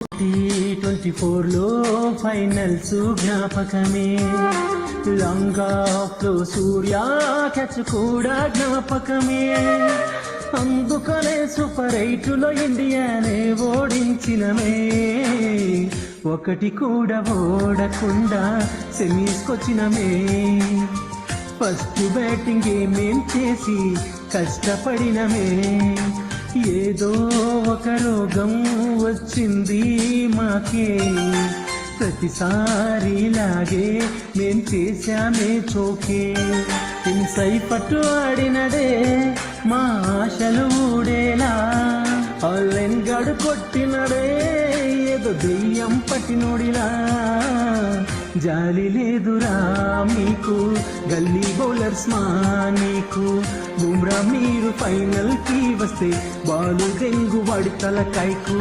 T24లో finals జ్ఞాపకమే, long off లో సూర్య catch కూడా జ్ఞాపకమే. అందుకనే సూపర్ 8లో ఇండియానే ఓడించినమే, ఒకటి కూడా ఓడకుండా సెమీస్కొచ్చినమే. ఫస్ట్ బ్యాటింగ్ మేం చేసి కష్టపడినమే, ఏదో ఒక రోగం వచ్చింది మాకే. ప్రతిసారిలాగే మేం చేశామే చోకే. హింసై పట్టు ఆడినడే మా ఆశలు ఊడేలా, ఆన్లైన్ గడు కొట్టినడే ఏదో దెయ్యం పట్టినోడిలా. జాలి లేదురా మీకు గల్లీ బౌలర్స్ మా నీకు, బుమ్రా మీరు ఫైనల్ కి వస్తే బాలు దెంగు వాడి తలకాయకు.